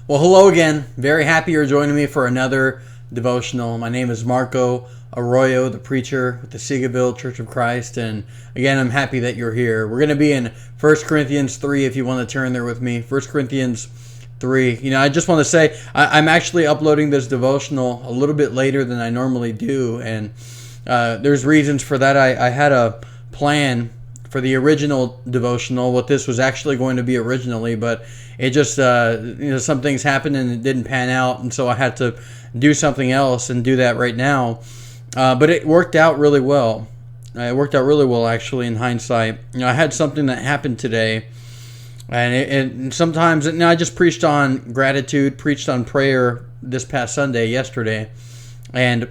Well, hello again. Very happy you're joining me for another devotional. My name is Marco Arroyo, the preacher with the Seagoville Church of Christ. And again, I'm happy that you're here. We're going to be in 1 Corinthians 3 if you want to turn there with me. 1 Corinthians 3. I just want to say I'm actually uploading this devotional a little bit later than I normally do. And there's reasons for that. I had a plan for the original devotional, what this was actually going to be originally, but it just, some things happened and it didn't pan out, and so I had to do something else and do that right now. But it worked out really well. It worked out really well, actually, in hindsight. I had something that happened today, and sometimes, I just preached on gratitude, preached on prayer this past Sunday, yesterday, and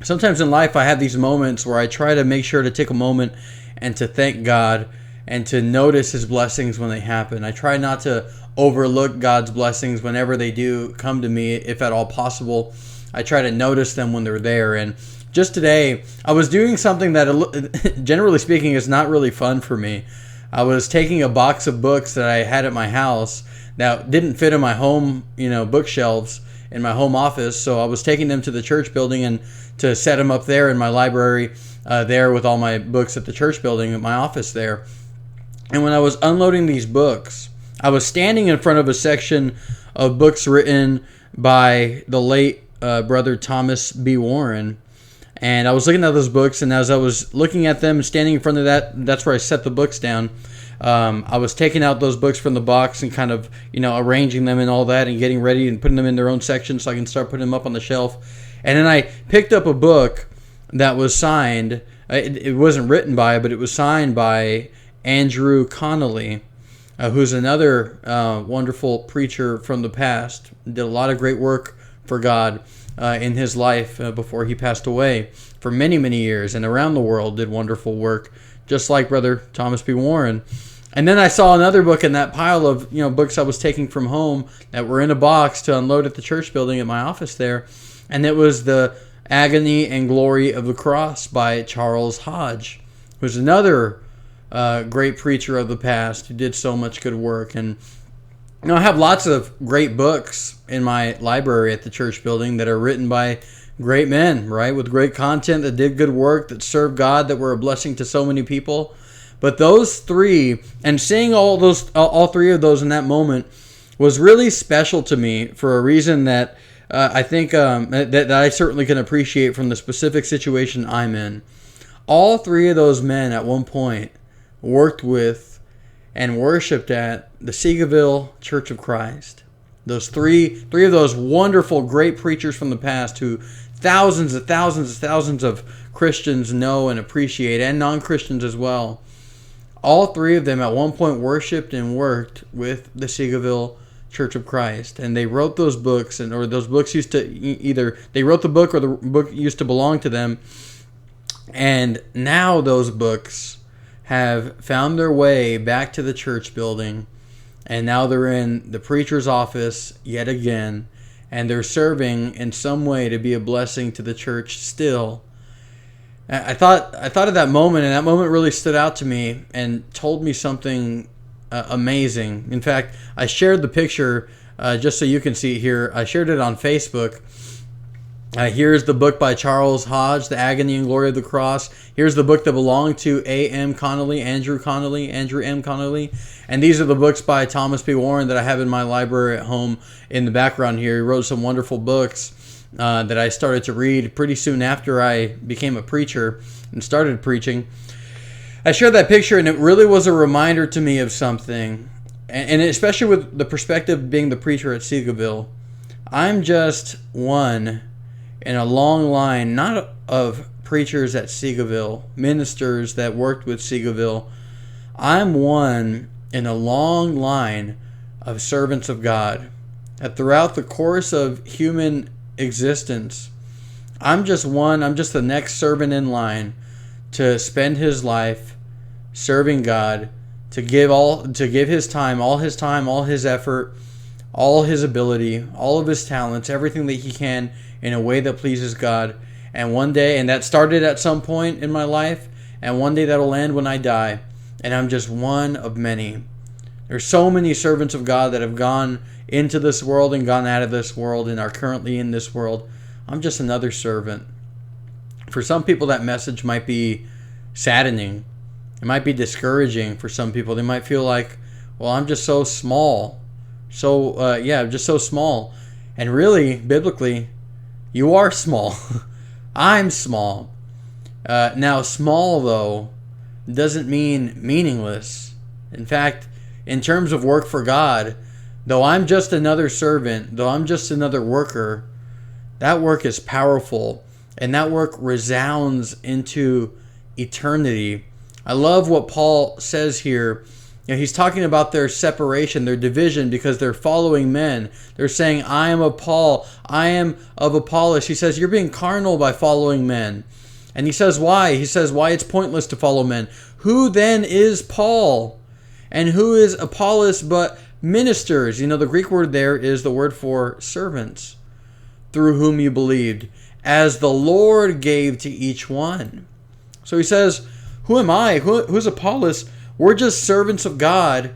sometimes in life I have these moments where I try to make sure to take a moment and to thank God and to notice His blessings when they happen. I try not to overlook God's blessings whenever they do come to me, if at all possible. I try to notice them when they're there. And just today, I was doing something that, generally speaking, is not really fun for me. I was taking a box of books that I had at my house that didn't fit in my home, bookshelves in my home office. So I was taking them to the church building and to set them up there in my library, there with all my books at the church building, at my office there. And when I was unloading these books, I was standing in front of a section of books written by the late brother Thomas B. Warren. And I was looking at those books, and as I was looking at them and standing in front of that's where I set the books down. I was taking out those books from the box and kind of, arranging them and all that and getting ready and putting them in their own section so I can start putting them up on the shelf. And then I picked up a book that was signed. It wasn't written by, but it was signed by Andrew Connolly, who's another wonderful preacher from the past. Did a lot of great work for God in his life before he passed away for many, many years, and around the world did wonderful work, just like Brother Thomas B. Warren. And then I saw another book in that pile of books I was taking from home that were in a box to unload at the church building at my office there, and it was The Agony and Glory of the Cross by Charles Hodge, who's another great preacher of the past who did so much good work. And I have lots of great books in my library at the church building that are written by great men, right, with great content, that did good work, that served God, that were a blessing to so many people. But those three, and seeing all three of those in that moment, was really special to me for a reason that I think that I certainly can appreciate from the specific situation I'm in. All three of those men at one point worked with and worshipped at the Seagoville Church of Christ. Those three of those wonderful, great preachers from the past who thousands of Christians know and appreciate, and non-Christians as well. All three of them at one point worshipped and worked with the Seagoville Church of Christ, and they wrote those books, or those books used to either they wrote the book or the book used to belong to them. And now those books have found their way back to the church building, and now they're in the preacher's office yet again, and they're serving in some way to be a blessing to the church still. I thought of that moment, and that moment really stood out to me and told me something amazing. In fact, I shared the picture just so you can see it here. I shared it on Facebook. Here's the book by Charles Hodge, The Agony and Glory of the Cross. Here's the book that belonged to A.M. Connolly, Andrew M. Connolly. And these are the books by Thomas B. Warren that I have in my library at home in the background here. He wrote some wonderful books that I started to read pretty soon after I became a preacher and started preaching. I shared that picture, and it really was a reminder to me of something. And especially with the perspective of being the preacher at Seagoville. I'm just one in a long line, not of preachers at Seagoville, ministers that worked with Seagoville. I'm one in a long line of servants of God. That throughout the course of human existence, I'm just the next servant in line to spend his life serving God, to give his time, all his effort, all his ability, all of his talents, everything that he can in a way that pleases God. And one day, and that started at some point in my life, and one day that'll end when I die. And I'm just one of many. There's so many servants of God that have gone into this world and gone out of this world and are currently in this world. I'm just another servant. For some people, that message might be saddening. It might be discouraging for some people. They might feel like, well, I'm just so small. Just so small. And really, biblically, you are small. I'm small. Now, small, though, doesn't mean meaningless. In fact, in terms of work for God, though I'm just another servant, though I'm just another worker, that work is powerful, and that work resounds into eternity. I love what Paul says here. He's talking about their separation, their division, because they're following men. They're saying, I am of Paul, I am of Apollos. He says, you're being carnal by following men. And he says, why? He says, why it's pointless to follow men. Who then is Paul? And who is Apollos but ministers? The Greek word there is the word for servants, through whom you believed, as the Lord gave to each one. So he says, who am I? Who's Apollos? We're just servants of God,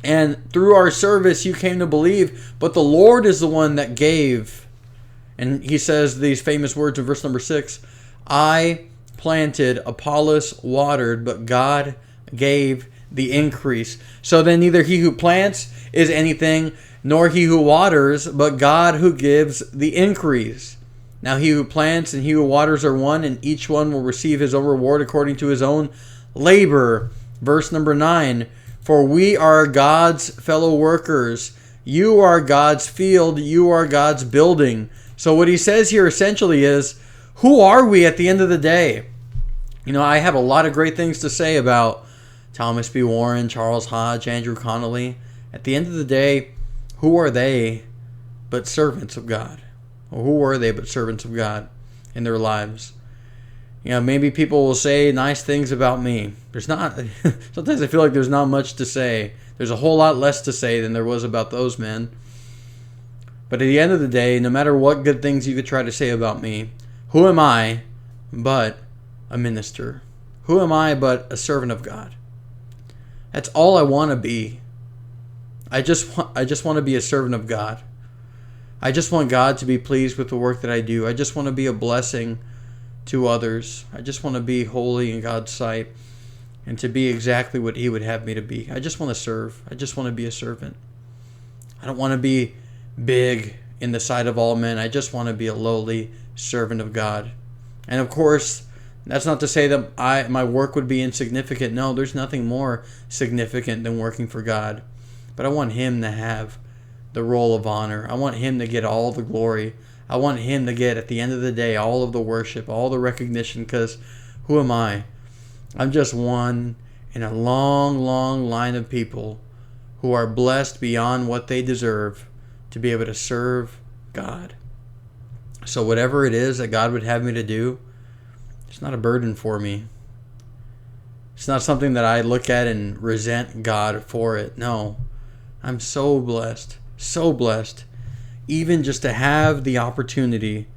and through our service you came to believe, but the Lord is the one that gave. And he says these famous words in verse number 6, I planted, Apollos watered, but God gave the increase. So then neither he who plants is anything, nor he who waters, but God who gives the increase. Now he who plants and he who waters are one, and each one will receive his own reward according to his own labor. Verse number 9, for we are God's fellow workers. You are God's field. You are God's building. So what he says here essentially is, who are we at the end of the day? I have a lot of great things to say about Thomas B. Warren, Charles Hodge, Andrew Connolly. At the end of the day, who are they but servants of God? Or who are they but servants of God in their lives? Maybe people will say nice things about me. Sometimes I feel like there's not much to say. There's a whole lot less to say than there was about those men. But at the end of the day, no matter what good things you could try to say about me, who am I but a minister? Who am I but a servant of God? That's all I want to be. I just want to be a servant of God. I just want God to be pleased with the work that I do. I just want to be a blessing to others. I just want to be holy in God's sight and to be exactly what He would have me to be. I just want to serve. I just want to be a servant. I don't want to be big in the sight of all men. I just want to be a lowly servant of God. And of course, that's not to say that my work would be insignificant. No, there's nothing more significant than working for God. But I want Him to have the role of honor. I want Him to get all the glory. I want Him to get, at the end of the day, all of the worship, all the recognition, because who am I? I'm just one in a long, long line of people who are blessed beyond what they deserve to be able to serve God. So whatever it is that God would have me to do, it's not a burden for me. It's not something that I look at and resent God for it. No, I'm so blessed, even just to have the opportunity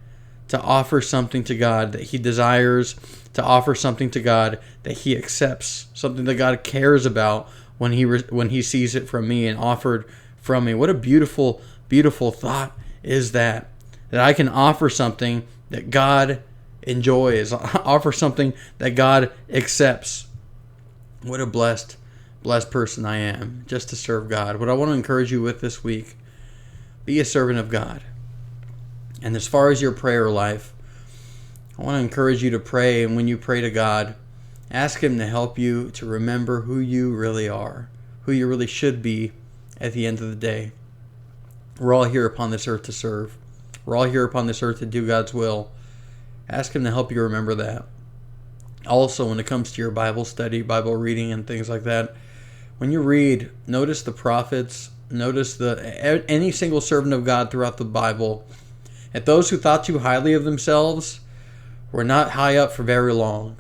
to offer something to God that He desires, to offer something to God that He accepts, something that God cares about when He sees it from me and offered from me. What a beautiful, beautiful thought is that I can offer something that God enjoys, offer something that God accepts. What a blessed person I am just to serve God. What I want to encourage you with this week, be a servant of God. And as far as your prayer life, I want to encourage you to pray, and when you pray to God, ask Him to help you to remember who you really are, who you really should be at the end of the day. We're all here upon this earth to serve. We're all here upon this earth to do God's will. Ask Him to help you remember that. Also, when it comes to your Bible study, Bible reading, and things like that, when you read, notice the prophets, notice any single servant of God throughout the Bible. And those who thought too highly of themselves were not high up for very long.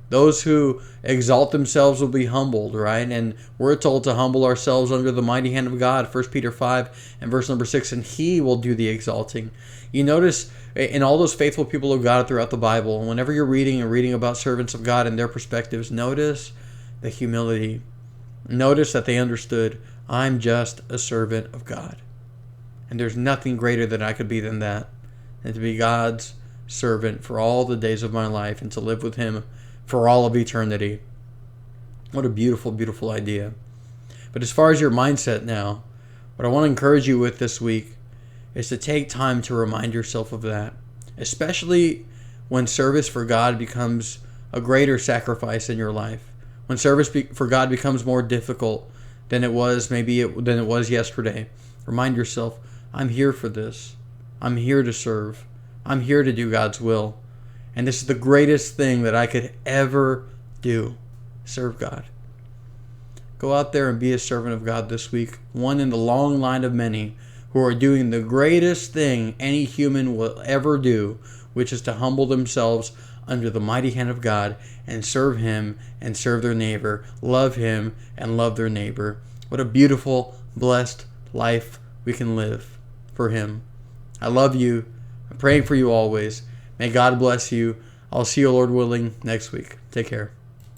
Those who exalt themselves will be humbled, right? And we're told to humble ourselves under the mighty hand of God, 1 Peter 5 and verse number 6, and He will do the exalting. You notice in all those faithful people of God throughout the Bible, and whenever you're reading about servants of God and their perspectives, notice the humility. Notice that they understood, I'm just a servant of God. And there's nothing greater than I could be than that. And to be God's servant for all the days of my life and to live with Him for all of eternity. What a beautiful, beautiful idea. But as far as your mindset now, what I want to encourage you with this week is to take time to remind yourself of that. Especially when service for God becomes a greater sacrifice in your life. When service for God becomes more difficult than it was yesterday. Remind yourself, I'm here for this. I'm here to serve. I'm here to do God's will. And this is the greatest thing that I could ever do. Serve God. Go out there and be a servant of God this week. One in the long line of many who are doing the greatest thing any human will ever do, which is to humble themselves under the mighty hand of God and serve Him and serve their neighbor. Love Him and love their neighbor. What a beautiful, blessed life we can live for Him. I love you. I'm praying for you always. May God bless you. I'll see you, Lord willing, next week. Take care.